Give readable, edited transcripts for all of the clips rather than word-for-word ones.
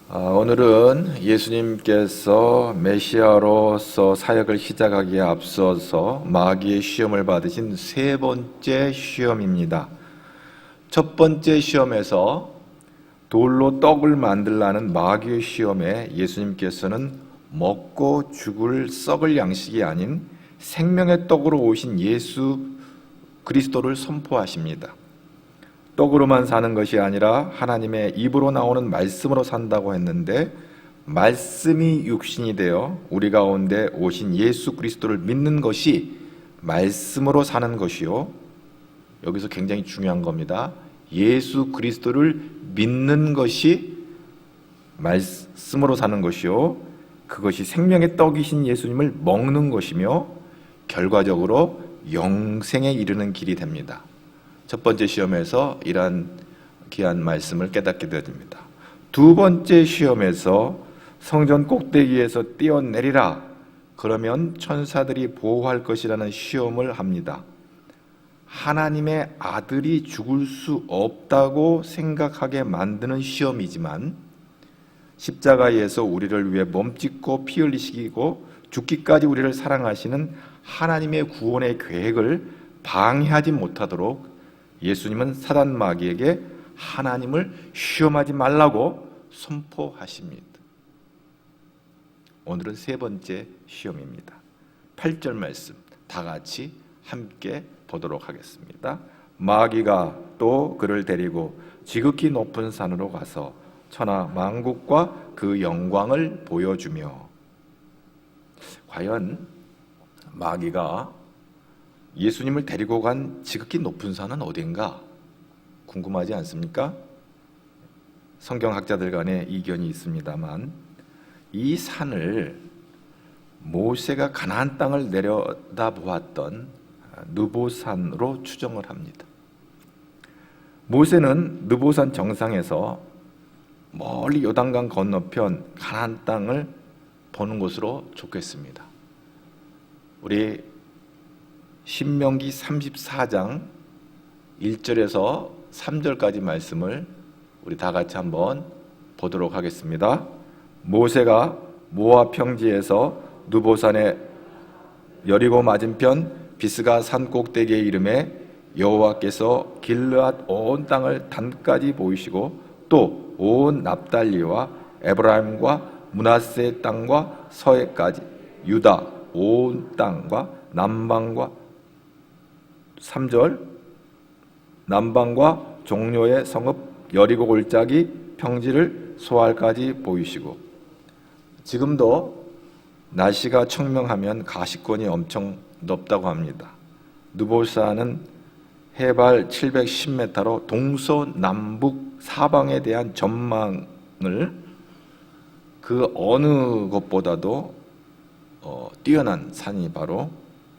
오늘은 예수님께서 메시아로서 사역을 시작하기에 앞서서 마귀의 시험을 받으신 세 번째 시험입니다. 첫 번째 시험에서 돌로 떡을 만들라는 마귀의 시험에 예수님께서는 먹고 죽을 썩을 양식이 아닌 생명의 떡으로 오신 예수 그리스도를 선포하십니다. 떡으로만 사는 것이 아니라 하나님의 입으로 나오는 말씀으로 산다고 했는데, 말씀이 육신이 되어 우리 가운데 오신 예수 그리스도를 믿는 것이 말씀으로 사는 것이요, 여기서 굉장히 중요한 겁니다. 예수 그리스도를 믿는 것이 말씀으로 사는 것이요, 그것이 생명의 떡이신 예수님을 먹는 것이며 결과적으로 영생에 이르는 길이 됩니다. 첫 번째 시험에서 이러한 귀한 말씀을 깨닫게 되어집니다. 두 번째 시험에서 성전 꼭대기에서 뛰어내리라, 그러면 천사들이 보호할 것이라는 시험을 합니다. 하나님의 아들이 죽을 수 없다고 생각하게 만드는 시험이지만, 십자가에서 우리를 위해 몸짓고 피 흘리시고 죽기까지 우리를 사랑하시는 하나님의 구원의 계획을 방해하지 못하도록 예수님은 사단 마귀에게 하나님을 시험하지 말라고 선포하십니다. 오늘은 세 번째 시험입니다. 8절 말씀 다 같이 함께 보도록 하겠습니다. 마귀가 또 그를 데리고 지극히 높은 산으로 가서 천하 만국과 그 영광을 보여주며. 과연 마귀가 예수님을 데리고 간 지극히 높은 산은 어딘가 궁금하지 않습니까? 성경학자들 간에 이견이 있습니다만, 이 산을 모세가 가나안 땅을 내려다보았던 느보산으로 추정을 합니다. 모세는 느보산 정상에서 멀리 요단강 건너편 가나안 땅을 보는 곳으로 족했습니다. 우리 신명기 34장 1절에서 3절까지 말씀을 우리 다 같이 한번 보도록 하겠습니다. 모세가 모압 평지에서 느보산의 여리고 맞은편 비스가 산 꼭대기에 이르매 여호와께서 길르앗 온 땅을 단까지 보이시고 또 온 납달리와 에브라임과 므낫세 땅과 서해까지 유다 온 땅과 남방과 3절 남방과 종료의 성읍 여리고 골짜기 평지를 소알까지 보이시고. 지금도 날씨가 청명하면 가시권이 엄청 높다고 합니다. 느보산은 해발 710m로 동서남북 사방에 대한 전망을 그 어느 것보다도 뛰어난 산이 바로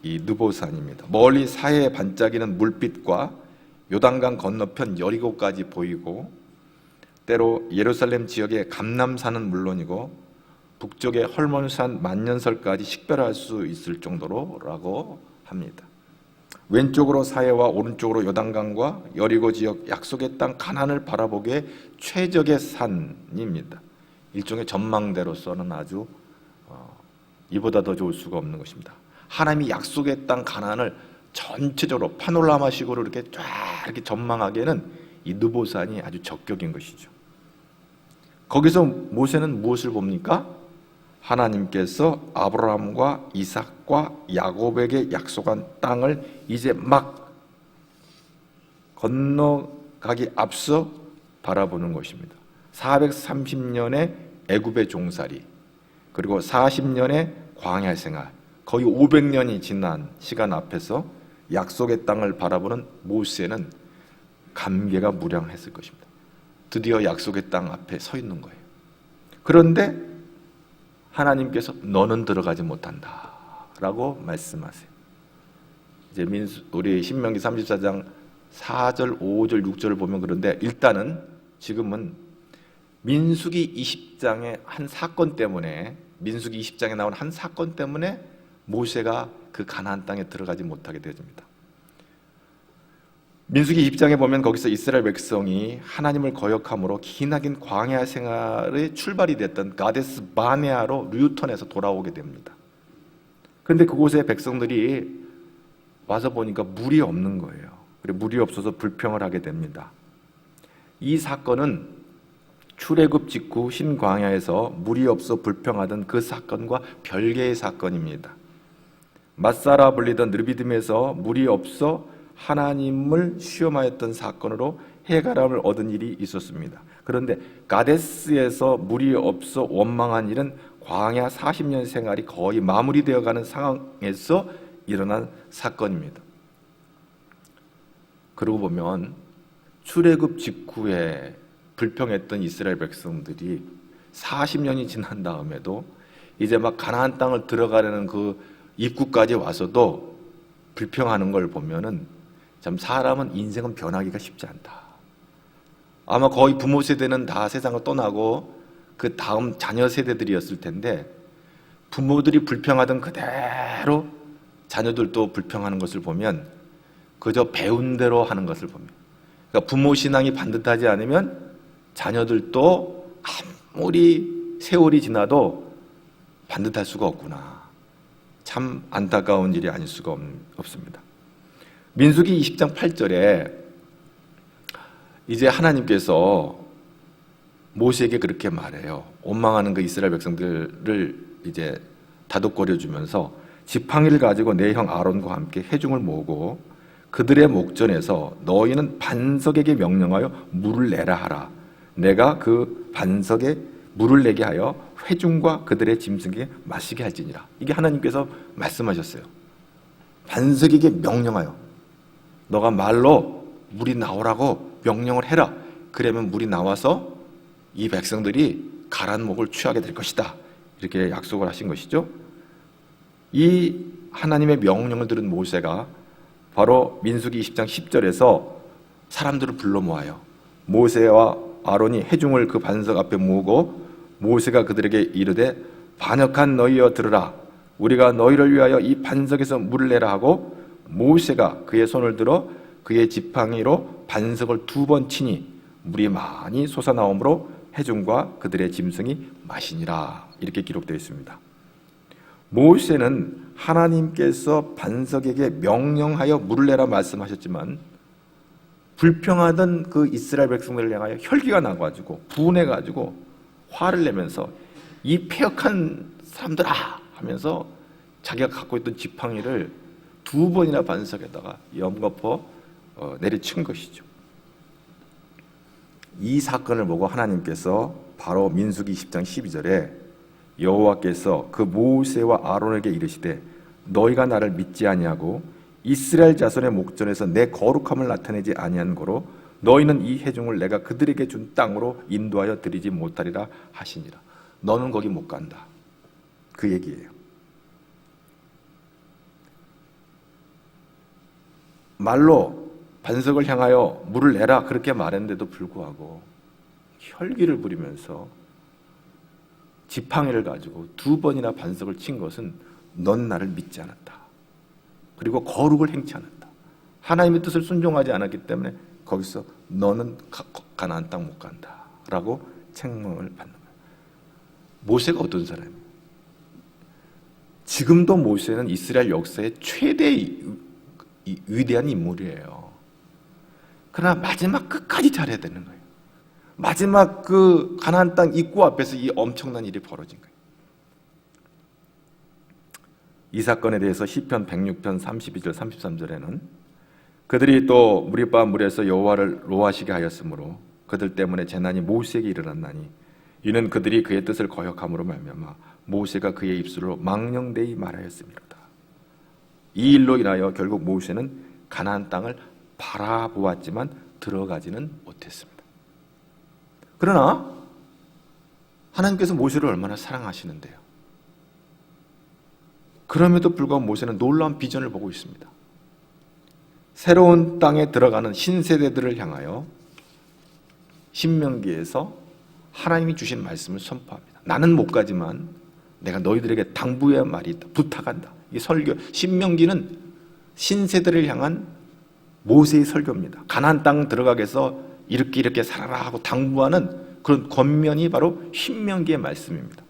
이 느보산입니다. 멀리 사해에 반짝이는 물빛과 요단강 건너편 여리고까지 보이고, 때로 예루살렘 지역의 감람산은 물론이고 북쪽의 헐몬산 만년설까지 식별할 수 있을 정도로라고 합니다. 왼쪽으로 사해와 오른쪽으로 요단강과 여리고 지역 약속의 땅 가나안을 바라보기에 최적의 산입니다. 일종의 전망대로서는 아주 이보다 더 좋을 수가 없는 것입니다. 하나님이 약속의 땅 가나안을 전체적으로 파노라마식으로 이렇게 쫙 이렇게 전망하기에는 이 느보산이 아주 적격인 것이죠. 거기서 모세는 무엇을 봅니까? 하나님께서 아브라함과 이삭과 야곱에게 약속한 땅을 이제 막 건너가기 앞서 바라보는 것입니다. 430년의 애굽의 종살이, 그리고 40년의 광야 생활, 거의 500년이 지난 시간 앞에서 약속의 땅을 바라보는 모세는 감개가 무량했을 것입니다. 드디어 약속의 땅 앞에 서 있는 거예요. 그런데 하나님께서 너는 들어가지 못한다 라고 말씀하세요. 이제 우리 신명기 34장 4절, 5절, 6절을 보면 그런데, 일단은 지금은 민수기 20장의 한 사건 때문에, 민수기 20장에 나온 한 사건 때문에 모세가 그 가나안 땅에 들어가지 못하게 되어집니다. 민수기 20장에 보면 거기서 이스라엘 백성이 하나님을 거역함으로 기나긴 광야 생활의 출발이 됐던 가데스 바네아로 류턴해서 돌아오게 됩니다. 그런데 그곳에 백성들이 와서 보니까 물이 없는 거예요. 그리고 물이 없어서 불평을 하게 됩니다. 이 사건은 출애굽 직후 신광야에서 물이 없어 불평하던 그 사건과 별개의 사건입니다. 맛사라 불리던 르비딤에서 물이 없어 하나님을 시험하였던 사건으로 해가람을 얻은 일이 있었습니다. 그런데 가데스에서 물이 없어 원망한 일은 광야 40년 생활이 거의 마무리되어가는 상황에서 일어난 사건입니다. 그러고 보면 출애굽 직후에 불평했던 이스라엘 백성들이 40년이 지난 다음에도 이제 막 가나안 땅을 들어가려는 그 입구까지 와서도 불평하는 걸 보면은 참 사람은 인생은 변하기가 쉽지 않다. 아마 거의 부모 세대는 다 세상을 떠나고 그 다음 자녀 세대들이었을 텐데 부모들이 불평하던 그대로 자녀들도 불평하는 것을 보면 그저 배운 대로 하는 것을 보면, 그러니까 부모 신앙이 반듯하지 않으면 자녀들도 아무리 세월이 지나도 반듯할 수가 없구나. 참 안타까운 일이 아닐 수가 없습니다. 민수기 20장 8절에 이제 하나님께서 모세에게 그렇게 말해요. 원망하는 그 이스라엘 백성들을 이제 다독거려 주면서 지팡이를 가지고 내 형 아론과 함께 회중을 모으고 그들의 목전에서 너희는 반석에게 명령하여 물을 내라 하라. 내가 그 반석에 물을 내게 하여 회중과 그들의 짐승에게 마시게 할지니라. 이게 하나님께서 말씀하셨어요. 반석에게 명령하여 너가 말로 물이 나오라고 명령을 해라. 그러면 물이 나와서 이 백성들이 가란 목을 취하게 될 것이다. 이렇게 약속을 하신 것이죠. 이 하나님의 명령을 들은 모세가 바로 민수기 20장 10절에서 사람들을 불러 모아요. 모세와 아론이 회중을 그 반석 앞에 모으고 모세가 그들에게 이르되 반역한 너희여 들으라. 우리가 너희를 위하여 이 반석에서 물을 내라 하고 모세가 그의 손을 들어 그의 지팡이로 반석을 2번 치니 물이 많이 솟아나오므로 회중과 그들의 짐승이 마시니라. 이렇게 기록되어 있습니다. 모세는 하나님께서 반석에게 명령하여 물을 내라 말씀하셨지만 불평하던 그 이스라엘 백성들을 향하여 혈기가 나가지고 분해가지고 화를 내면서 이 패역한 사람들아 하면서 자기가 갖고 있던 지팡이를 2번이나 반석에다가 연거푸 내리친 것이죠. 이 사건을 보고 하나님께서 바로 민수기 20장 12절에 여호와께서 그 모세와 아론에게 이르시되 너희가 나를 믿지 아니하고 이스라엘 자손의 목전에서 내 거룩함을 나타내지 아니한 고로 너희는 이 회중을 내가 그들에게 준 땅으로 인도하여 드리지 못하리라 하시니라. 너는 거기 못 간다. 그 얘기예요. 말로 반석을 향하여 물을 내라 그렇게 말했는데도 불구하고 혈기를 부리면서 지팡이를 가지고 2번이나 반석을 친 것은 넌 나를 믿지 않았다. 그리고 거룩을 행치 않았다. 하나님의 뜻을 순종하지 않았기 때문에 거기서 너는 가나안 땅 못 간다 라고 책망을 받는 거예요. 모세가 어떤 사람이에요? 지금도 모세는 이스라엘 역사의 최대 위대한 인물이에요. 그러나 마지막 끝까지 잘해야 되는 거예요. 마지막 그 가나안 땅 입구 앞에서 이 엄청난 일이 벌어진 거예요. 이 사건에 대해서 시편 106편 32절 33절에는 그들이 또 무리바 물에서 여호와를 노하시게 하였으므로 그들 때문에 재난이 모세에게 일어났나니 이는 그들이 그의 뜻을 거역함으로 말미암아 모세가 그의 입술로 망령되이 말하였음이로다. 이 일로 인하여 결국 모세는 가나안 땅을 바라보았지만 들어가지는 못했습니다. 그러나 하나님께서 모세를 얼마나 사랑하시는데요. 그럼에도 불구하고 모세는 놀라운 비전을 보고 있습니다. 새로운 땅에 들어가는 신세대들을 향하여 신명기에서 하나님이 주신 말씀을 선포합니다. 나는 못 가지만 내가 너희들에게 당부해야 말이 있다. 부탁한다. 이 설교 신명기는 신세대를 향한 모세의 설교입니다. 가나안 땅 들어가게 해서 이렇게 살아라 하고 당부하는 그런 권면이 바로 신명기의 말씀입니다.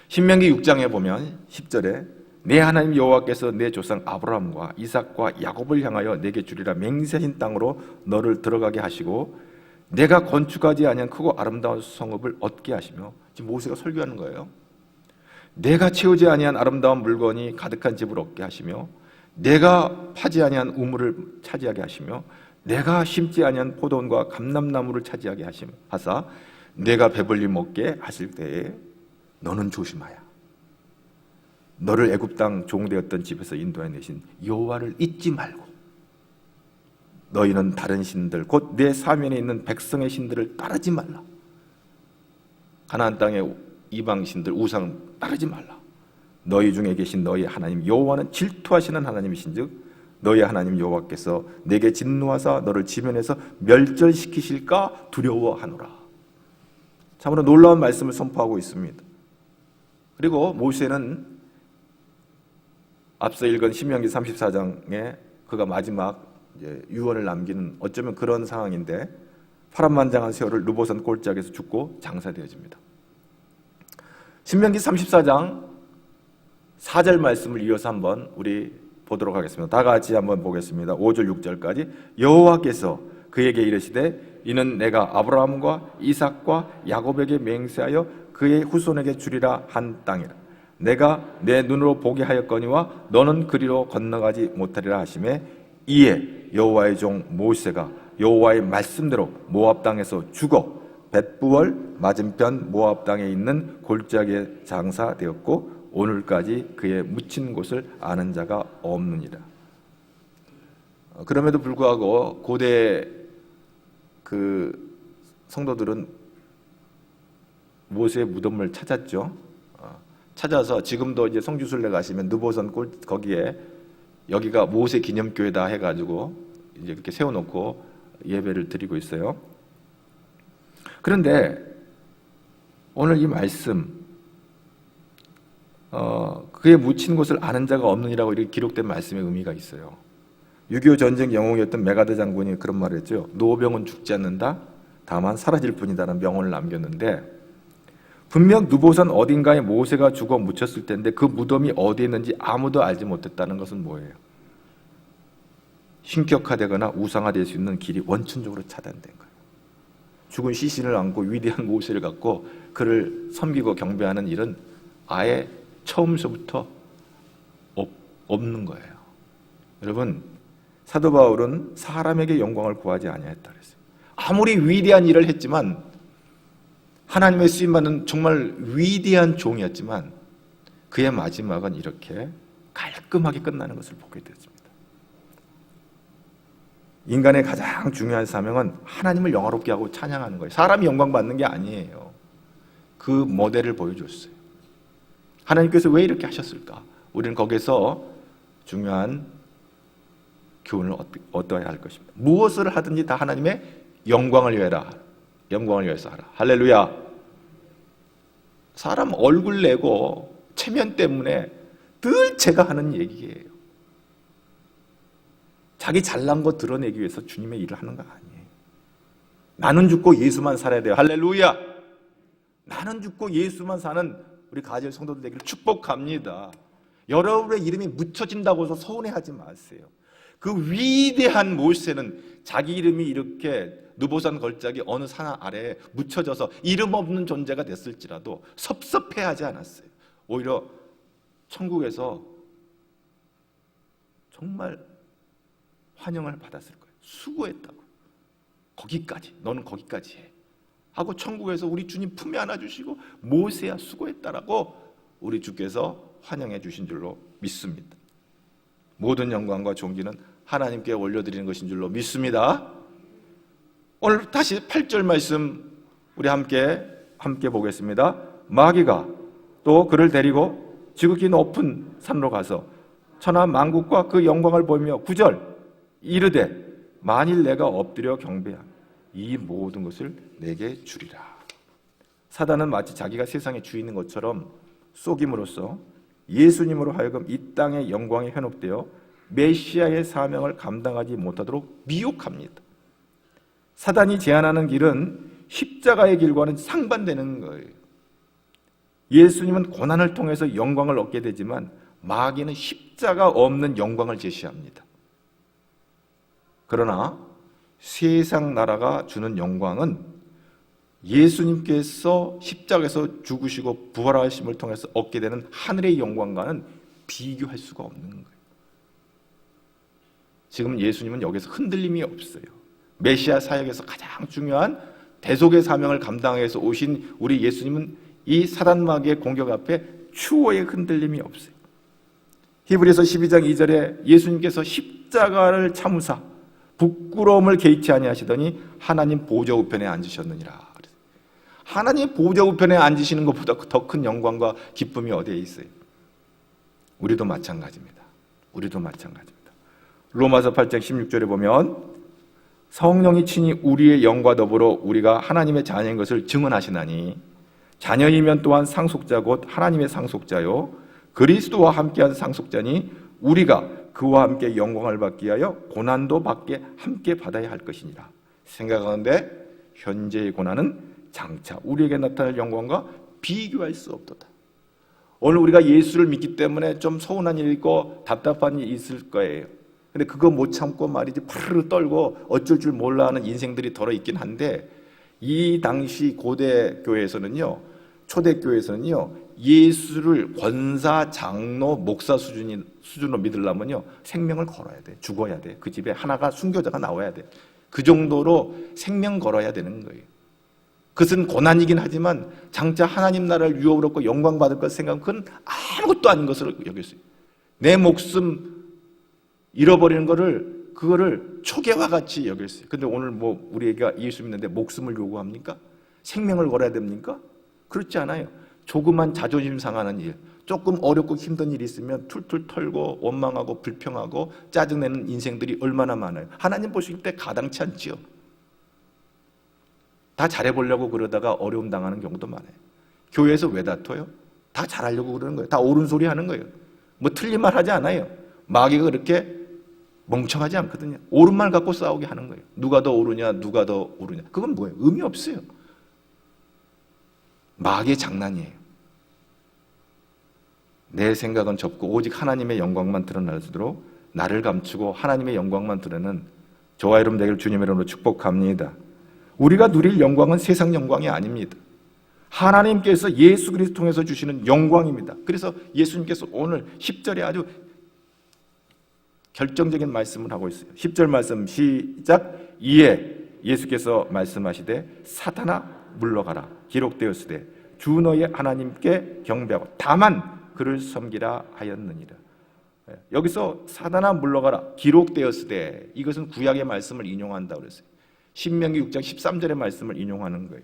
신명기 6장에 보면 10절에 내 하나님 여호와께서 내 조상 아브라함과 이삭과 야곱을 향하여 내게 주리라 맹세하신 땅으로 너를 들어가게 하시고 내가 건축하지 아니한 크고 아름다운 성읍을 얻게 하시며, 지금 모세가 설교하는 거예요. 내가 채우지 아니한 아름다운 물건이 가득한 집을 얻게 하시며 내가 파지 아니한 우물을 차지하게 하시며 내가 심지 아니한 포도원과 감람나무를 차지하게 하사 내가 배불리 먹게 하실 때에 너는 조심하여 너를 애굽 땅 종되었던 집에서 인도해 내신 여호와를 잊지 말고 너희는 다른 신들 곧 내 사면에 있는 백성의 신들을 따르지 말라. 가나안 땅의 이방 신들 우상 따르지 말라. 너희 중에 계신 너희 하나님 여호와는 질투하시는 하나님이신즉 너희 하나님 여호와께서 내게 진노하사 너를 지면에서 멸절시키실까 두려워하노라. 참으로 놀라운 말씀을 선포하고 있습니다. 그리고 모세는 앞서 읽은 신명기 34장에 그가 마지막 유언을 남기는 어쩌면 그런 상황인데 파란만장한 세월을 르보산 골짜기에서 죽고 장사되어집니다. 신명기 34장 4절 말씀을 이어서 한번 우리 보도록 하겠습니다. 다 같이 한번 보겠습니다. 5절 6절까지. 여호와께서 그에게 이르시되 이는 내가 아브라함과 이삭과 야곱에게 맹세하여 그의 후손에게 주리라 한 땅이라. 내가 내 눈으로 보게 하였거니와 너는 그리로 건너가지 못하리라 하시매 이에 여호와의 종 모세가 여호와의 말씀대로 모압 땅에서 죽어 벳부월 맞은편 모압 땅에 있는 골짜기에 장사되었고 오늘까지 그의 묻힌 곳을 아는 자가 없느니라. 그럼에도 불구하고 고대 그 성도들은 모세의 무덤을 찾았죠. 찾아서 지금도 이제 성지순례 가시면 느보산 거기에 여기가 모세 기념교회다 해가지고 이제 이렇게 세워놓고 예배를 드리고 있어요. 그런데 오늘 이 말씀, 그의 묻힌 곳을 아는 자가 없느니라고 이렇게 기록된 말씀의 의미가 있어요. 6.25 전쟁 영웅이었던 메가드 장군이 그런 말을 했죠. 노병은 죽지 않는다, 다만 사라질 뿐이다라는 명언을 남겼는데 분명 느보산 어딘가에 모세가 죽어 묻혔을 텐데 그 무덤이 어디에 있는지 아무도 알지 못했다는 것은 뭐예요? 신격화되거나 우상화될 수 있는 길이 원천적으로 차단된 거예요. 죽은 시신을 안고 위대한 모세를 갖고 그를 섬기고 경배하는 일은 아예 처음서부터 없는 거예요. 여러분, 사도 바울은 사람에게 영광을 구하지 아니하였다 그랬어요. 아무리 위대한 일을 했지만 하나님의 쓰임받는 정말 위대한 종이었지만 그의 마지막은 이렇게 깔끔하게 끝나는 것을 보게 되었습니다. 인간의 가장 중요한 사명은 하나님을 영화롭게 하고 찬양하는 거예요. 사람이 영광 받는 게 아니에요. 그 모델을 보여줬어요. 하나님께서 왜 이렇게 하셨을까? 우리는 거기서 중요한 교훈을 얻어야 할 것입니다. 무엇을 하든지 다 하나님의 영광을 위하라. 영광을 위해서 하라. 할렐루야. 사람 얼굴 내고 체면 때문에 늘 제가 하는 얘기예요. 자기 잘난 거 드러내기 위해서 주님의 일을 하는 거 아니에요. 나는 죽고 예수만 살아야 돼요. 할렐루야. 나는 죽고 예수만 사는 우리 가질 성도들 되기를 축복합니다. 여러분의 이름이 묻혀진다고 해서 서운해하지 마세요. 그 위대한 모세는 자기 이름이 이렇게 느보산 걸작이 어느 산 아래에 묻혀져서 이름 없는 존재가 됐을지라도 섭섭해하지 않았어요. 오히려 천국에서 정말 환영을 받았을 거예요. 수고했다고. 거기까지, 너는 거기까지 해 하고 천국에서 우리 주님 품에 안아주시고 모세야 수고했다라고 우리 주께서 환영해 주신 줄로 믿습니다. 모든 영광과 존귀는 하나님께 올려드리는 것인 줄로 믿습니다. 오늘 다시 8절 말씀 우리 함께 보겠습니다. 마귀가 또 그를 데리고 지극히 높은 산으로 가서 천하 만국과 그 영광을 보이며 9절 이르되 만일 내가 엎드려 경배하면 이 모든 것을 내게 주리라. 사단은 마치 자기가 세상의 주인인 것처럼 속임으로써 예수님으로 하여금 이 땅의 영광에 현혹되어 메시아의 사명을 감당하지 못하도록 미혹합니다. 사단이 제안하는 길은 십자가의 길과는 상반되는 거예요. 예수님은 고난을 통해서 영광을 얻게 되지만 마귀는 십자가 없는 영광을 제시합니다. 그러나 세상 나라가 주는 영광은 예수님께서 십자가에서 죽으시고 부활하심을 통해서 얻게 되는 하늘의 영광과는 비교할 수가 없는 거예요. 지금 예수님은 여기서 흔들림이 없어요. 메시아 사역에서 가장 중요한 대속의 사명을 감당하기 위해서 오신 우리 예수님은 이 사단 마귀의 공격 앞에 추호의 흔들림이 없어요. 히브리서 12장 2절에 예수님께서 십자가를 참으사 부끄러움을 개의치 아니하시더니 하나님 보좌 우편에 앉으셨느니라. 하나님 보좌 우편에 앉으시는 것보다 더 큰 영광과 기쁨이 어디에 있어요? 우리도 마찬가지입니다. 우리도 마찬가지입니다. 로마서 8장 16절에 보면 성령이 친히 우리의 영과 더불어 우리가 하나님의 자녀인 것을 증언하시나니 자녀이면 또한 상속자 곧 하나님의 상속자요 그리스도와 함께한 상속자니 우리가 그와 함께 영광을 받기 위하여 고난도 받게 함께 받아야 할 것이니라. 생각하는데 현재의 고난은 장차 우리에게 나타날 영광과 비교할 수 없도다. 오늘 우리가 예수를 믿기 때문에 좀 서운한 일이 있고 답답한 일이 있을 거예요. 근데 그거 못 참고 말이지 파르르 떨고 어쩔 줄 몰라 하는 인생들이 덜어 있긴 한데 이 당시 고대 교회에서는요, 초대교회에서는요, 예수를 권사, 장로, 목사 수준으로 믿으려면요 생명을 걸어야 돼. 죽어야 돼. 그 집에 하나가 순교자가 나와야 돼. 그 정도로 생명 걸어야 되는 거예요. 그것은 고난이긴 하지만 장차 하나님 나라를 유업을 얻고 영광 받을 것 생각하면 그건 아무것도 아닌 것으로 여겼어요. 내 목숨 잃어버리는 그거를 초계와 같이 여겼어요. 근데 오늘 뭐 우리가 예수 믿는데 목숨을 요구합니까? 생명을 걸어야 됩니까? 그렇지 않아요. 조그만 자존심 상하는 일, 조금 어렵고 힘든 일이 있으면 툴툴 털고 원망하고 불평하고 짜증내는 인생들이 얼마나 많아요. 하나님 보실 때 가당치 않지요. 다 잘해보려고 그러다가 어려움 당하는 경우도 많아요. 교회에서 왜 다퉈요? 다 잘하려고 그러는 거예요. 다 옳은 소리 하는 거예요. 뭐 틀린 말 하지 않아요. 마귀가 그렇게 멍청하지 않거든요. 옳은 말 갖고 싸우게 하는 거예요. 누가 더 옳으냐, 누가 더 옳으냐. 그건 뭐예요? 의미 없어요. 마귀의 장난이에요. 내 생각은 접고 오직 하나님의 영광만 드러나도록 나를 감추고 하나님의 영광만 드러내는 저와 여러분 되길 주님의 이름으로 축복합니다. 우리가 누릴 영광은 세상 영광이 아닙니다. 하나님께서 예수 그리스도 통해서 주시는 영광입니다. 그래서 예수님께서 오늘 10절에 아주 결정적인 말씀을 하고 있어요. 10절 말씀 시작. 이에 예수께서 말씀하시되 사탄아 물러가라. 기록되었으되 주 너의 하나님께 경배하고 다만 그를 섬기라 하였느니라. 여기서 사탄아 물러가라. 기록되었으되 이것은 구약의 말씀을 인용한다고 그랬어요. 신명기 6장 13절의 말씀을 인용하는 거예요.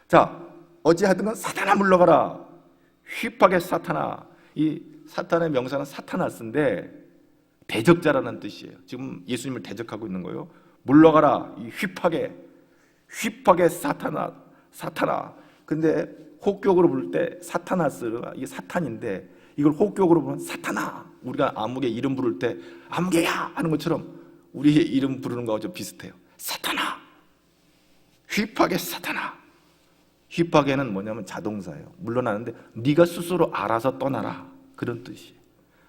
자, 어찌하든 사탄아 물러가라. 휘파게 사탄아. 이 사탄의 명사는 사타나스인데 대적자라는 뜻이에요. 지금 예수님을 대적하고 있는 거예요. 물러가라. 이 휘파게 사타나. 근데 혹격으로 부를 때 사타나스가 이게 사탄인데 이걸 혹격으로 부르면 사타나. 우리가 아무개 이름 부를 때 아무개야 하는 것처럼 우리의 이름 부르는 거하고 좀 비슷해요. 사타나. 휘파게 사타나. 휘파게는 뭐냐면 자동사예요. 물러나는데 네가 스스로 알아서 떠나라. 그런 뜻이에요.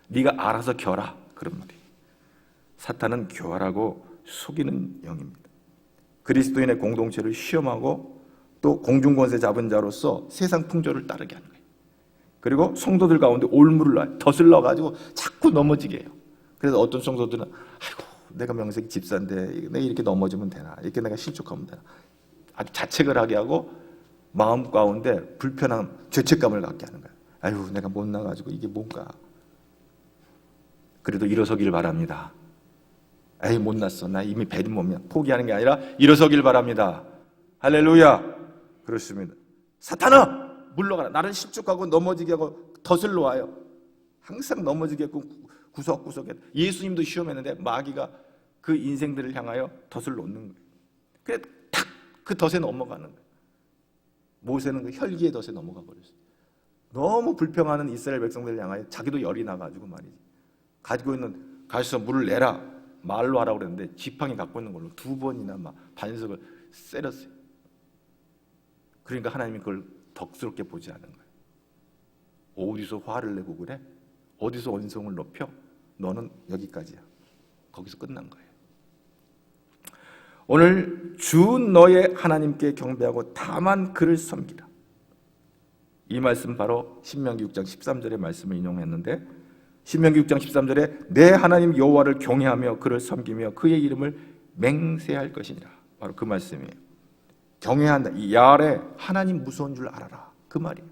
네가 알아서 겨라. 그런 말이에요. 사탄은 교활하고 속이는 영입니다. 그리스도인의 공동체를 시험하고 또 공중권세 잡은 자로서 세상 풍조를 따르게 하는 거예요. 그리고 성도들 가운데 올무를 놔요. 덫을 넣어가지고 자꾸 넘어지게 해요. 그래서 어떤 성도들은 아이고 내가 명색이 집사인데 내가 이렇게 넘어지면 되나, 이렇게 내가 실족하면 되나, 아주 자책을 하게 하고 마음 가운데 불편함, 죄책감을 갖게 하는 거예요. 아유 내가 못 나가지고 이게 뭔가. 그래도 일어서길 바랍니다. 에이 못났어, 나 이미 배린 몸이야. 포기하는 게 아니라 일어서길 바랍니다. 할렐루야. 그렇습니다. 사탄아 물러가라. 나를 실족하고 넘어지게 하고 덫을 놓아요. 항상 넘어지게 하고 구석구석에. 예수님도 시험했는데 마귀가 그 인생들을 향하여 덫을 놓는 거예요. 그래 탁 그 덫에 넘어가는 거예요. 모세는 그 혈기의 덫에 넘어가 버렸어요. 너무 불평하는 이스라엘 백성들을 향하여 자기도 열이 나가지고 말이지. 가지고 있는 가서 물을 내라 말로 하라고 그랬는데 지팡이 갖고 있는 걸로 2번이나 막 반석을 때렸어요. 그러니까 하나님이 그걸 덕스럽게 보지 않은 거예요. 어디서 화를 내고 그래? 어디서 언성을 높여? 너는 여기까지야. 거기서 끝난 거예요. 오늘 주 너의 하나님께 경배하고 다만 그를 섬기라. 이 말씀 바로 신명기 6장 13절의 말씀을 인용했는데, 신명기 6장 13절에 내 하나님 여호와를 경외하며 그를 섬기며 그의 이름을 맹세할 것이니라. 바로 그 말씀이에요. 경외한다. 이 야알에 하나님 무서운 줄 알아라. 그 말이에요.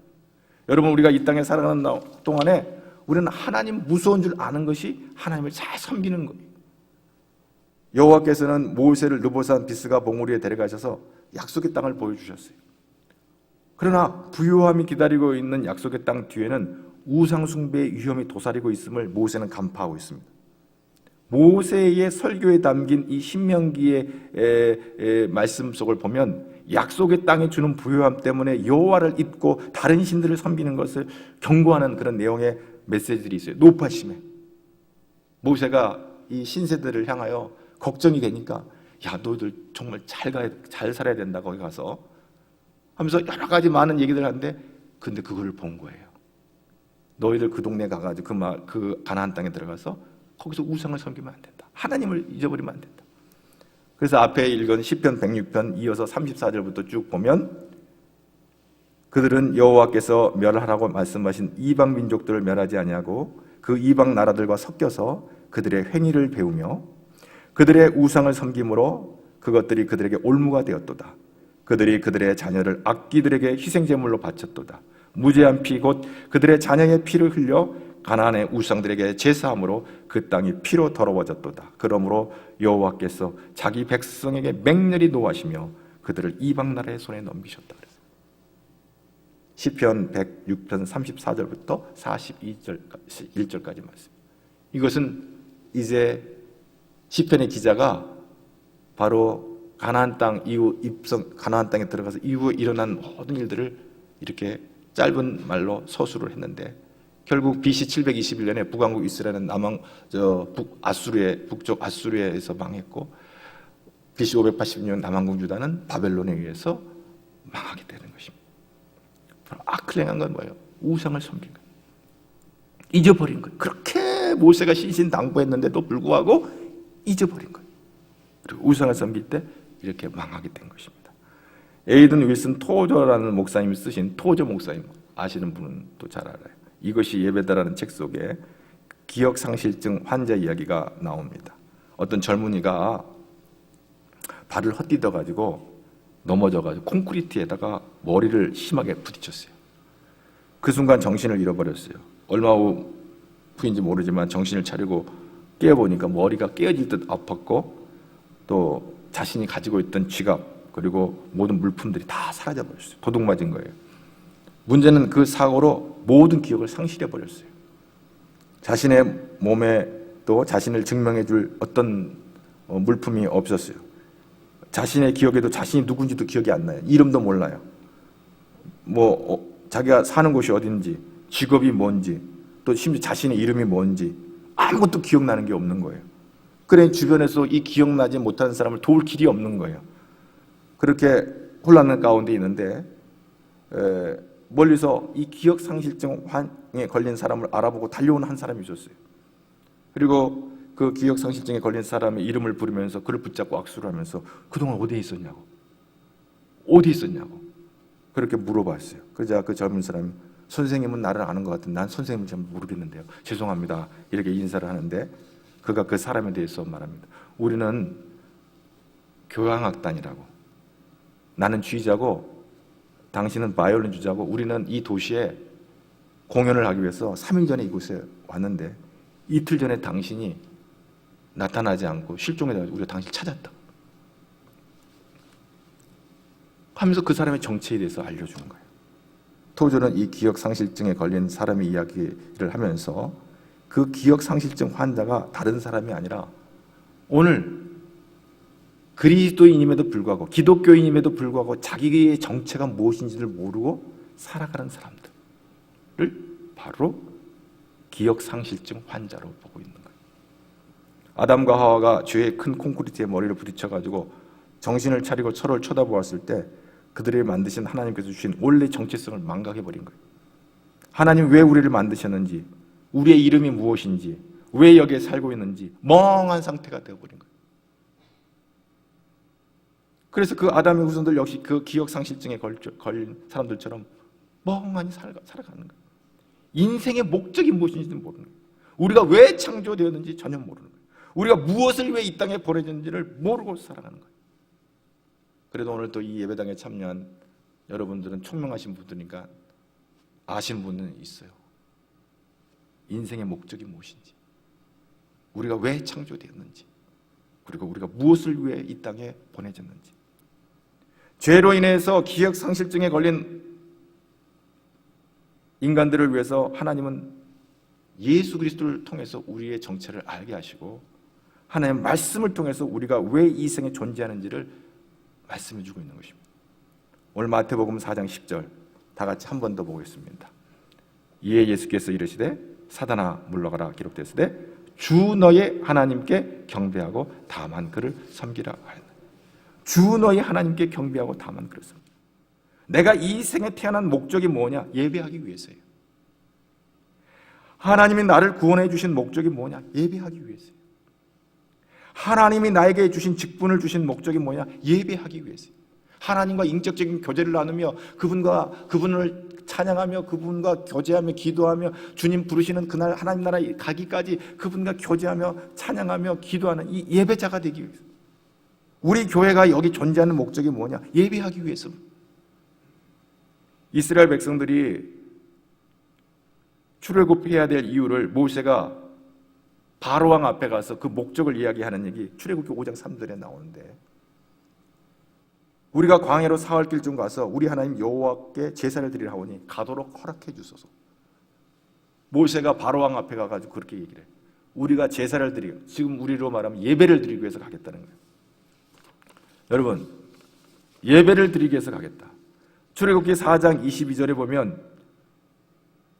여러분, 우리가 이 땅에 살아가는 동안에 우리는 하나님 무서운 줄 아는 것이 하나님을 잘 섬기는 거예요. 여호와께서는 모세를 르보산 비스가 봉우리에 데려가셔서 약속의 땅을 보여주셨어요. 그러나 부요함이 기다리고 있는 약속의 땅 뒤에는 우상 숭배의 위험이 도사리고 있음을 모세는 간파하고 있습니다. 모세의 설교에 담긴 이 신명기의 말씀 속을 보면 약속의 땅에 주는 부요함 때문에 여호와를 잊고 다른 신들을 섬기는 것을 경고하는 그런 내용의 메시지들이 있어요. 노파심에 모세가 이 신세대를 향하여 걱정이 되니까, 야, 너희들 정말 잘 살아야 된다, 거기 가서 하면서 여러 가지 많은 얘기들 하는데, 근데 그걸 본 거예요. 너희들 그 동네 가가지고 그 가나안 땅에 들어가서 거기서 우상을 섬기면 안 된다. 하나님을 잊어버리면 안 된다. 그래서 앞에 읽은 시편 106편 이어서 34절부터 쭉 보면, 그들은 여호와께서 멸하라고 말씀하신 이방 민족들을 멸하지 아니하고 그 이방 나라들과 섞여서 그들의 행위를 배우며 그들의 우상을 섬김으로 그것들이 그들에게 올무가 되었도다. 그들이 그들의 자녀를 악기들에게 희생제물로 바쳤도다. 무죄한 피 곧 그들의 자녀의 피를 흘려 가나안의 우상들에게 제사함으로 그 땅이 피로 더러워졌도다. 그러므로 여호와께서 자기 백성에게 맹렬히 노하시며 그들을 이방 나라의 손에 넘기셨다. 시편 106편 34절부터 41절까지 말씀. 이것은 이제 시편의 기자가 바로 가나안 땅 이후 가나안 땅에 들어가서 이후에 일어난 모든 일들을 이렇게 짧은 말로 서술을 했는데, 결국 BC 721년에 북왕국 이스라엘은 북쪽 아수르에서 망했고, BC 580년 남왕국 유다는 바벨론에 의해서 망하게 되는 것입니다. 악행한 건 뭐예요? 우상을 섬긴 거예요. 잊어버린 거예요. 그렇게 모세가 신신당부했는데도 불구하고 잊어버린 거예요. 그리고 우상을 섬길 때 이렇게 망하게 된 것입니다. 에이든 윌슨 토저라는 목사님이 쓰신, 토저 목사님 아시는 분은 또 잘 알아요. 이것이 예배다라는 책 속에 기억상실증 환자 이야기가 나옵니다. 어떤 젊은이가 발을 헛디뎌 가지고 넘어져가지고 콘크리트에다가 머리를 심하게 부딪혔어요. 그 순간 정신을 잃어버렸어요. 얼마 후인지 모르지만 정신을 차리고 깨어보니까 머리가 깨어질 듯 아팠고, 또 자신이 가지고 있던 지갑 그리고 모든 물품들이 다 사라져버렸어요. 도둑 맞은 거예요. 문제는 그 사고로 모든 기억을 상실해버렸어요. 자신의 몸에 또 자신을 증명해줄 어떤 물품이 없었어요. 자신의 기억에도 자신이 누군지도 기억이 안 나요. 이름도 몰라요. 자기가 사는 곳이 어딘지, 직업이 뭔지, 또 심지어 자신의 이름이 뭔지 아무것도 기억나는 게 없는 거예요. 그래 주변에서 이 기억나지 못하는 사람을 도울 길이 없는 거예요. 그렇게 혼란 가운데 있는데 멀리서 이 기억상실증에 걸린 사람을 알아보고 달려오는 한 사람이 있었어요. 그리고 그 기억상실증에 걸린 사람의 이름을 부르면서 그를 붙잡고 악수를 하면서 그동안 어디에 있었냐고, 어디 있었냐고 그렇게 물어봤어요. 그러자 그 젊은 사람이, 선생님은 나를 아는 것 같은데 난 선생님은 잘 모르겠는데요, 죄송합니다, 이렇게 인사를 하는데, 그가 그 사람에 대해서 말합니다. 우리는 교향악단이라고, 나는 쥐자고 당신은 바이올린 주자고, 우리는 이 도시에 공연을 하기 위해서 3일 전에 이곳에 왔는데 이틀 전에 당신이 나타나지 않고 실종해가지고 우리가 당신을 찾았다 하면서 그 사람의 정체에 대해서 알려주는 거예요. 토저는 이 기억상실증에 걸린 사람의 이야기를 하면서 그 기억상실증 환자가 다른 사람이 아니라 오늘 그리스도인임에도 불구하고, 기독교인임에도 불구하고 자기의 정체가 무엇인지를 모르고 살아가는 사람들을 바로 기억상실증 환자로 보고 있는 거예요. 아담과 하와가 죄의 큰 콘크리트에 머리를 부딪혀가지고 정신을 차리고 서로를 쳐다보았을 때 그들이 만드신 하나님께서 주신 원래 정체성을 망각해버린 거예요. 하나님 왜 우리를 만드셨는지, 우리의 이름이 무엇인지, 왜 여기에 살고 있는지 멍한 상태가 되어버린 거예요. 그래서 그 아담의 후손들 역시 그 기억상실증에 걸린 사람들처럼 멍하니 살아가는 거예요. 인생의 목적이 무엇인지도 모르는 거예요. 우리가 왜 창조되었는지 전혀 모르는 거예요. 우리가 무엇을 왜 이 땅에 보내졌는지를 모르고 살아가는 거예요. 그래도 오늘 또 이 예배당에 참여한 여러분들은 총명하신 분들이니까 아시는 분은 있어요. 인생의 목적이 무엇인지, 우리가 왜 창조되었는지, 그리고 우리가 무엇을 위해 이 땅에 보내졌는지. 죄로 인해서 기억상실증에 걸린 인간들을 위해서 하나님은 예수 그리스도를 통해서 우리의 정체를 알게 하시고 하나님의 말씀을 통해서 우리가 왜 이 생에 존재하는지를 말씀해 주고 있는 것입니다. 오늘 마태복음 4장 10절 다 같이 한 번 더 보겠습니다. 이에 예수께서 이르시되 사단아 물러가라 기록되었으되 주 너의 하나님께 경배하고 다만 그를 섬기라 하였다. 주 너의 하나님께 경배하고 다만 그를 섬기라. 내가 이 생에 태어난 목적이 뭐냐? 예배하기 위해서예요. 하나님이 나를 구원해 주신 목적이 뭐냐? 예배하기 위해서예요. 하나님이 나에게 주신 직분을 주신 목적이 뭐냐? 예배하기 위해서예요. 하나님과 인격적인 교제를 나누며 그분을 찬양하며 그분과 교제하며 기도하며 주님 부르시는 그날 하나님 나라에 가기까지 그분과 교제하며 찬양하며 기도하는 이 예배자가 되기 위해서. 우리 교회가 여기 존재하는 목적이 뭐냐? 예배하기 위해서. 이스라엘 백성들이 출애굽해야 될 이유를 모세가 바로왕 앞에 가서 그 목적을 이야기하는 얘기 출애굽기 5장 3절에 나오는데, 우리가 광야로 사흘 길쯤 가서 우리 하나님 여호와께 제사를 드리라 하오니 가도록 허락해 주소서. 모세가 바로왕 앞에 가가지고 그렇게 얘기를 해요. 우리가 제사를 드리고, 지금 우리로 말하면 예배를 드리기 위해서 가겠다는 거예요. 여러분, 예배를 드리기 위해서 가겠다. 출애굽기 4장 22절에 보면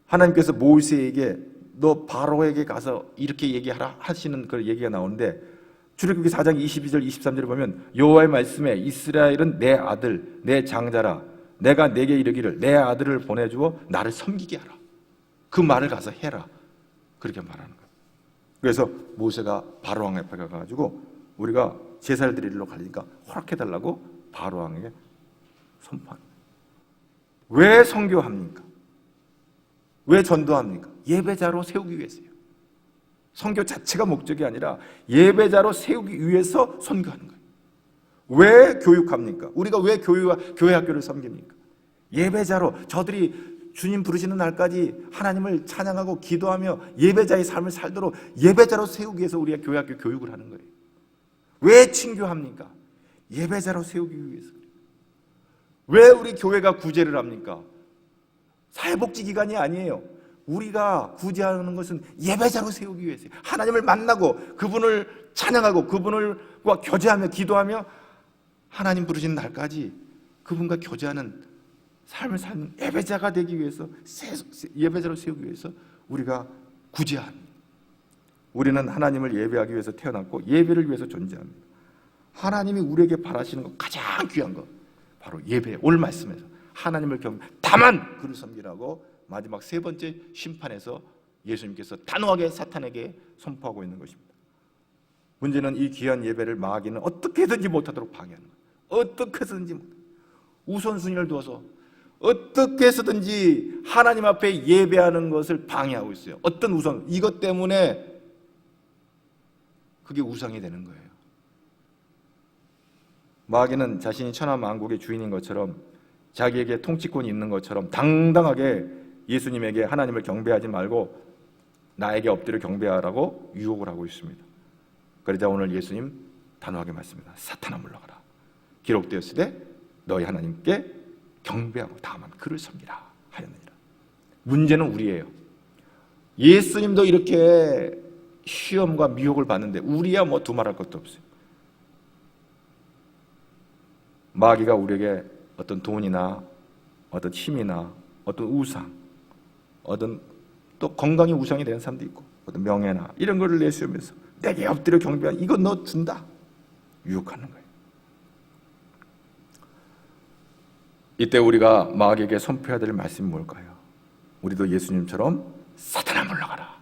하나님께서 모세에게 너 바로에게 가서 이렇게 얘기하라 하시는 그 얘기가 나오는데, 출애굽기 4장 22절 23절에 보면 여호와의 말씀에 이스라엘은 내 아들 내 장자라 내가 내게 이르기를 내 아들을 보내주어 나를 섬기게 하라. 그 말을 가서 해라. 그렇게 말하는 거예요. 그래서 모세가 바로왕 앞에 가가지고 우리가 제사를 드리러 가니까 허락해달라고 바로왕에게 선포합니다. 왜 선교합니까? 왜 전도합니까? 예배자로 세우기 위해서요. 선교 자체가 목적이 아니라 예배자로 세우기 위해서 선교하는 거예요. 왜 교육합니까? 우리가 왜 교회 학교를 섬깁니까? 예배자로, 저들이 주님 부르시는 날까지 하나님을 찬양하고 기도하며 예배자의 삶을 살도록 예배자로 세우기 위해서 우리가 교회 학교 교육을 하는 거예요. 왜 친교합니까? 예배자로 세우기 위해서. 왜 우리 교회가 구제를 합니까? 사회복지 기관이 아니에요. 우리가 구제하는 것은 예배자로 세우기 위해서요. 하나님을 만나고 그분을 찬양하고 그분과 교제하며 기도하며 하나님 부르시는 날까지 그분과 교제하는 삶을 사는 예배자가 되기 위해서, 예배자로 세우기 위해서 우리가 구제합니다. 우리는 하나님을 예배하기 위해서 태어났고 예배를 위해서 존재합니다. 하나님이 우리에게 바라시는 것 가장 귀한 것 바로 예배. 오늘 말씀에서 하나님을 다만 그를 섬기라고 마지막 세 번째 심판에서 예수님께서 단호하게 사탄에게 선포하고 있는 것입니다. 문제는 이 귀한 예배를 마귀는 어떻게 해서든지 못하도록 방해하는 거예요. 어떻게 해서든지 못. 우선순위를 두어서 어떻게 해서든지 하나님 앞에 예배하는 것을 방해하고 있어요. 어떤 우선, 이것 때문에 그게 우상이 되는 거예요. 마귀는 자신이 천하만국의 주인인 것처럼, 자기에게 통치권이 있는 것처럼 당당하게 예수님에게 하나님을 경배하지 말고 나에게 엎드려 경배하라고 유혹을 하고 있습니다. 그러자 오늘 예수님 단호하게 말씀합니다. 사탄아 물러가라. 기록되었으되 너희 하나님께 경배하고 다만 그를 섬기라 하였느니라. 문제는 우리예요. 예수님도 이렇게 시험과 미혹을 받는데 우리야 뭐 두말할 것도 없어요. 마귀가 우리에게 어떤 돈이나 어떤 힘이나 어떤 우상, 어떤 또 건강이 우상이 되는 사람도 있고 어떤 명예나 이런 거를 내세우면서 내게 엎드려 경배한 이거 너 준다. 유혹하는 거예요. 이때 우리가 마귀에게 선포해야 될 말씀이 뭘까요? 우리도 예수님처럼 사탄아 물러가라,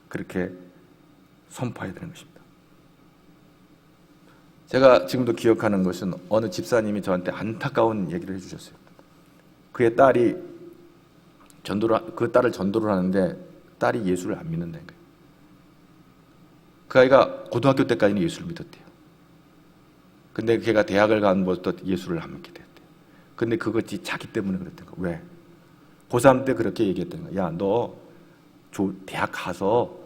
그렇게 선포해야 되는 것입니다. 제가 지금도 기억하는 것은 어느 집사님이 저한테 안타까운 얘기를 해주셨어요. 그의 딸이 그 딸을 전도를 하는데 딸이 예수를 안 믿는다는 거예요. 그 아이가 고등학교 때까지는 예수를 믿었대요. 근데 걔가 대학을 간 것부터 예수를 안 믿게 됐대요. 근데 그것이 자기 때문에 그랬던 거예요. 왜? 고3 때 그렇게 얘기했던 거예요. 야, 너 대학 가서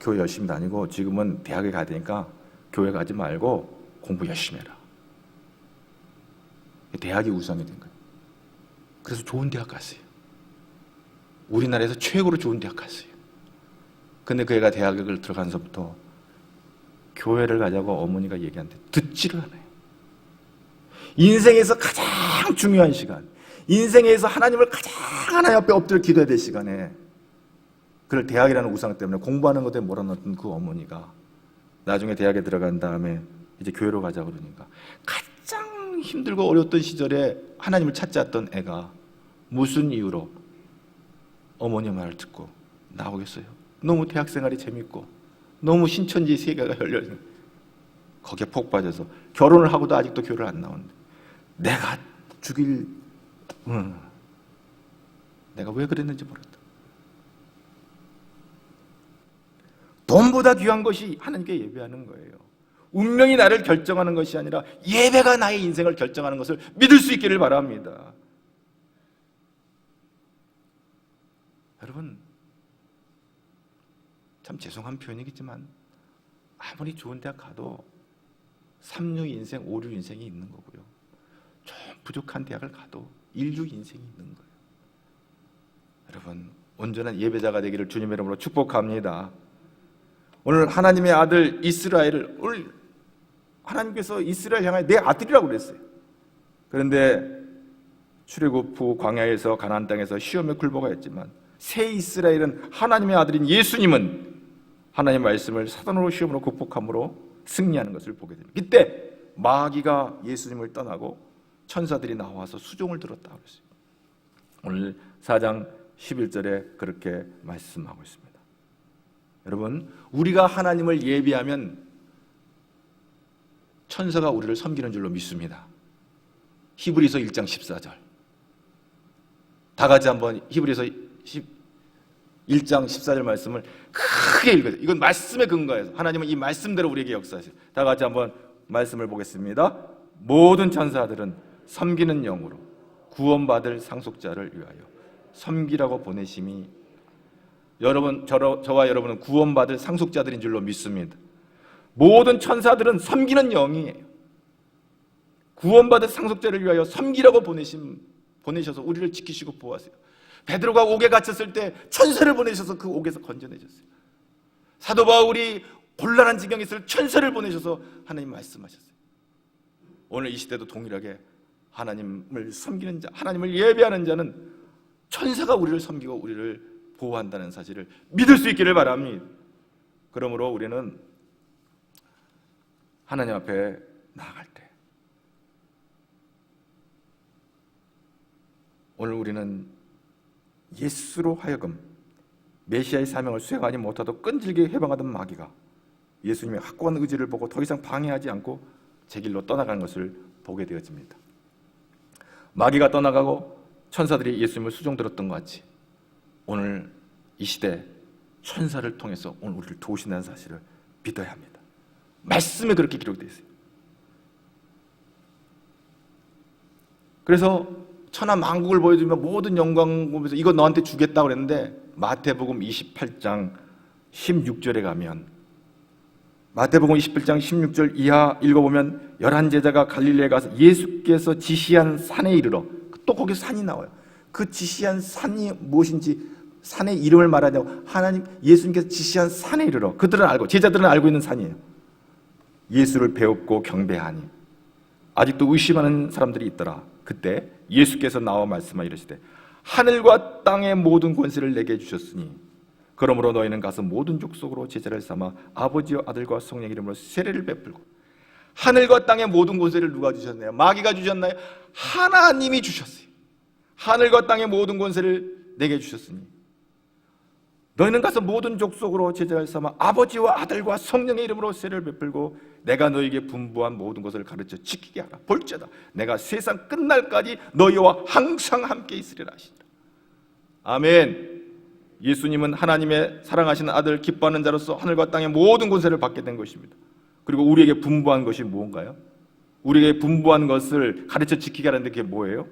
교회 열심히 다니고 지금은 대학에 가야 되니까 교회 가지 말고 공부 열심히 해라. 대학이 우상이 된 거예요. 그래서 좋은 대학 갔어요. 우리나라에서 최고로 좋은 대학 갔어요. 근데 그 애가 대학을 들어가서부터 교회를 가자고 어머니가 얘기하는데 듣지를 않아요. 인생에서 가장 중요한 시간, 인생에서 하나님을 가장 하나님 앞에 엎드려 기도해야 될 시간에 그걸 대학이라는 우상 때문에 공부하는 것에 몰아넣던 그 어머니가 나중에 대학에 들어간 다음에 이제 교회로 가자 그러니까 가장 힘들고 어려웠던 시절에 하나님을 찾지 않던 애가 무슨 이유로 어머니 말을 듣고 나오겠어요? 너무 대학 생활이 재밌고 너무 신천지 세계가 열려있는 거기에 폭 빠져서 결혼을 하고도 아직도 교회를 안 나오는데 내가 내가 왜 그랬는지 모르겠다. 돈보다 귀한 것이 하나님께 예배하는 거예요. 운명이 나를 결정하는 것이 아니라 예배가 나의 인생을 결정하는 것을 믿을 수 있기를 바랍니다. 여러분, 참 죄송한 표현이겠지만 아무리 좋은 대학 가도 3류 인생, 5류 인생이 있는 거고요. 좀 부족한 대학을 가도 1류 인생이 있는 거예요. 여러분, 온전한 예배자가 되기를 주님의 이름으로 축복합니다. 오늘 하나님의 아들 이스라엘을, 오늘 하나님께서 이스라엘 향하여 내 아들이라고 그랬어요. 그런데 출애굽 후 광야에서 가나안 땅에서 시험에 굴복하였지만 새 이스라엘은 하나님의 아들인 예수님은 하나님의 말씀을 사단으로 시험으로 극복함으로 승리하는 것을 보게 됩니다. 이때 마귀가 예수님을 떠나고 천사들이 나와서 수종을 들었다고 그랬어요. 오늘 4장 11절에 그렇게 말씀하고 있습니다. 여러분, 우리가 하나님을 예비하면 천사가 우리를 섬기는 줄로 믿습니다. 히브리서 1장 14절. 다 같이 한번 히브리서 1장 14절 말씀을 크게 읽어요. 이건 말씀에 근거해서 하나님은 이 말씀대로 우리에게 역사하세요. 다 같이 한번 말씀을 보겠습니다. 모든 천사들은 섬기는 영으로 구원받을 상속자를 위하여 섬기라고 보내심이, 여러분, 저와 여러분은 구원받을 상속자들인 줄로 믿습니다. 모든 천사들은 섬기는 영이에요. 구원받을 상속자를 위하여 섬기라고 보내셔서 우리를 지키시고 보호하세요. 베드로가 옥에 갇혔을 때 천사를 보내셔서 그 옥에서 건져내셨어요. 사도 바울이 곤란한 지경에 있을 천사를 보내셔서 하나님 말씀하셨어요. 오늘 이 시대도 동일하게 하나님을 섬기는 자, 하나님을 예배하는 자는 천사가 우리를 섬기고 우리를 보호한다는 사실을 믿을 수 있기를 바랍니다. 그러므로 우리는 하나님 앞에 나아갈 때 오늘 우리는 예수로 하여금 메시아의 사명을 수행하지 못하도록 끈질기게 해방하던 마귀가 예수님의 확고한 의지를 보고 더 이상 방해하지 않고 제 길로 떠나가는 것을 보게 되어집니다. 마귀가 떠나가고 천사들이 예수님을 수종들었던 것 같이 오늘 이 시대 천사를 통해서 오늘 우리를 도우신다는 사실을 믿어야 합니다. 말씀에 그렇게 기록되어 있어요. 그래서 천하 만국을 보여주며 모든 영광 보면서 이거 너한테 주겠다고 그랬는데 마태복음 28장 16절에 가면, 마태복음 28장 16절 이하 읽어보면 11제자가 갈릴리에 가서 예수께서 지시한 산에 이르러, 또 거기서 산이 나와요. 그 지시한 산이 무엇인지, 산의 이름을 말하냐고, 예수님께서 지시한 산에 이르러, 그들은 알고, 제자들은 알고 있는 산이에요. 예수를 배웁고 경배하니 아직도 의심하는 사람들이 있더라. 그때 예수께서 나와 말씀하여 이르시되 하늘과 땅의 모든 권세를 내게 주셨으니 그러므로 너희는 가서 모든 족속으로 제자를 삼아 아버지와 아들과 성령 이름으로 세례를 베풀고. 하늘과 땅의 모든 권세를 누가 주셨나요? 마귀가 주셨나요? 하나님이 주셨어요. 하늘과 땅의 모든 권세를 내게 주셨으니 너희는 가서 모든 족속으로 제자를 삼아 아버지와 아들과 성령의 이름으로 세례를 베풀고 내가 너희에게 분부한 모든 것을 가르쳐 지키게 하라. 볼지어다 내가 세상 끝날까지 너희와 항상 함께 있으리라 하시니라. 아멘. 예수님은 하나님의 사랑하시는 아들 기뻐하는 자로서 하늘과 땅의 모든 권세를 받게 된 것입니다. 그리고 우리에게 분부한 것이 무언가요? 우리에게 분부한 것을 가르쳐 지키게 하는데 그게 뭐예요?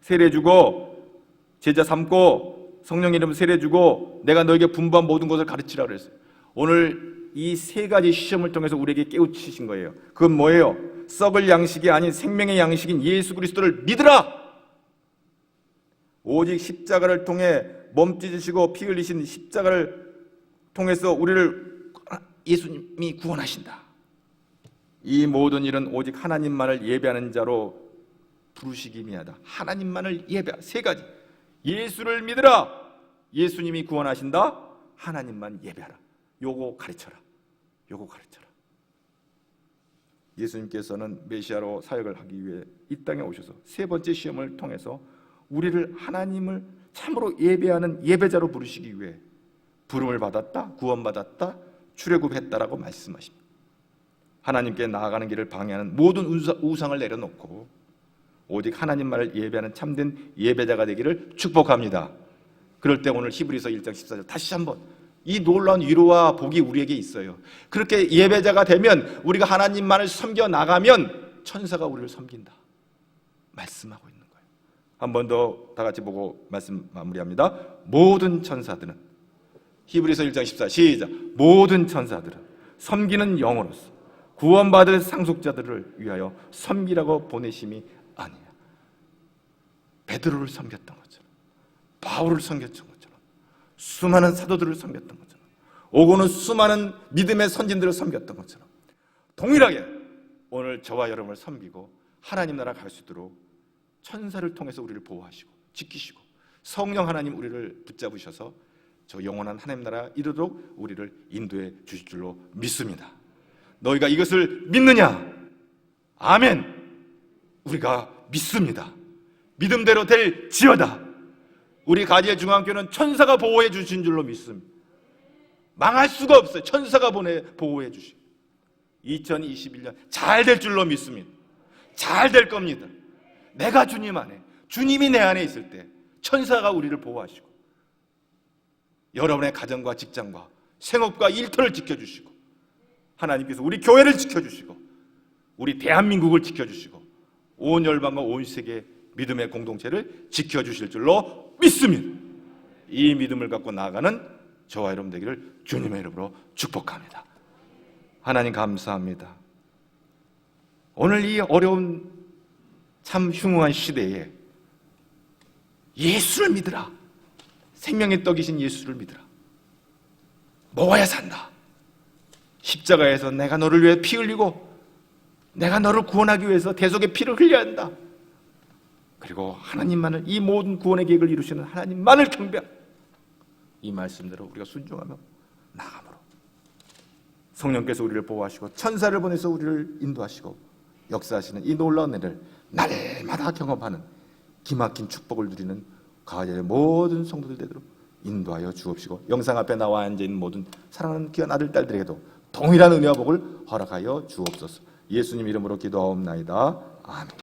세례 주고 제자 삼고 성령 이름 세례 주고 내가 너에게 분부한 모든 것을 가르치라 그랬어요. 오늘 이 세 가지 시험을 통해서 우리에게 깨우치신 거예요. 그건 뭐예요? 썩을 양식이 아닌 생명의 양식인 예수 그리스도를 믿으라. 오직 십자가를 통해 몸 찢으시고 피 흘리신 십자가를 통해서 우리를 예수님이 구원하신다. 이 모든 일은 오직 하나님만을 예배하는 자로 부르시기 미하다. 하나님만을 예배하라. 세 가지. 예수를 믿으라. 예수님이 구원하신다. 하나님만 예배하라. 요거 가르쳐라. 요거 가르쳐라. 예수님께서는 메시아로 사역을 하기 위해 이 땅에 오셔서 세 번째 시험을 통해서 우리를 하나님을 참으로 예배하는 예배자로 부르시기 위해 부름을 받았다, 구원받았다, 출애굽했다라고 말씀하십니다. 하나님께 나아가는 길을 방해하는 모든 우상을 내려놓고 오직 하나님만을 예배하는 참된 예배자가 되기를 축복합니다. 그럴 때 오늘 히브리서 1장 14절 다시 한번 이 놀라운 위로와 복이 우리에게 있어요. 그렇게 예배자가 되면 우리가 하나님만을 섬겨 나가면 천사가 우리를 섬긴다 말씀하고 있는 거예요. 한 번 더 다 같이 보고 말씀 마무리합니다. 모든 천사들은 히브리서 1장 14 시작. 모든 천사들은 섬기는 영으로서 구원받을 상속자들을 위하여 섬기라고 보내심이 아니야. 베드로를 섬겼던 것처럼, 바울을 섬겼던 것처럼, 수많은 사도들을 섬겼던 것처럼, 오고는 수많은 믿음의 선진들을 섬겼던 것처럼 동일하게 오늘 저와 여러분을 섬기고 하나님 나라 갈 수 있도록 천사를 통해서 우리를 보호하시고 지키시고 성령 하나님 우리를 붙잡으셔서 저 영원한 하나님 나라 이르도록 우리를 인도해 주실 줄로 믿습니다. 너희가 이것을 믿느냐? 아멘. 우리가 믿습니다. 믿음대로 될지어다. 우리 가지엘 중앙교회는 천사가 보호해 주신 줄로 믿습니다. 망할 수가 없어요. 천사가 보호해 주시고 2021년 잘 될 줄로 믿습니다. 잘 될 겁니다. 내가 주님 안에, 주님이 내 안에 있을 때 천사가 우리를 보호하시고 여러분의 가정과 직장과 생업과 일터를 지켜주시고 하나님께서 우리 교회를 지켜주시고 우리 대한민국을 지켜주시고 온 열방과 온 세계 믿음의 공동체를 지켜주실 줄로 믿습니다. 이 믿음을 갖고 나아가는 저와 여러분 되기를 주님의 이름으로 축복합니다. 하나님 감사합니다. 오늘 이 어려운 참 흉흉한 시대에 예수를 믿으라. 생명의 떡이신 예수를 믿으라. 먹어야 산다. 십자가에서 내가 너를 위해 피 흘리고 내가 너를 구원하기 위해서 대속의 피를 흘려야 한다. 그리고 하나님만을, 이 모든 구원의 계획을 이루시는 하나님만을 경배하라. 이 말씀대로 우리가 순종하며 나아감으로 성령께서 우리를 보호하시고 천사를 보내서 우리를 인도하시고 역사하시는 이 놀라운 은혜를 날마다 경험하는 기막힌 축복을 누리는 가야의 모든 성도들 되도록 인도하여 주옵시고 영상 앞에 나와 앉아있는 모든 사랑하는 귀한 아들, 딸들에게도 동일한 은혜와 복을 허락하여 주옵소서. 예수님 이름으로 기도하옵나이다. 아멘.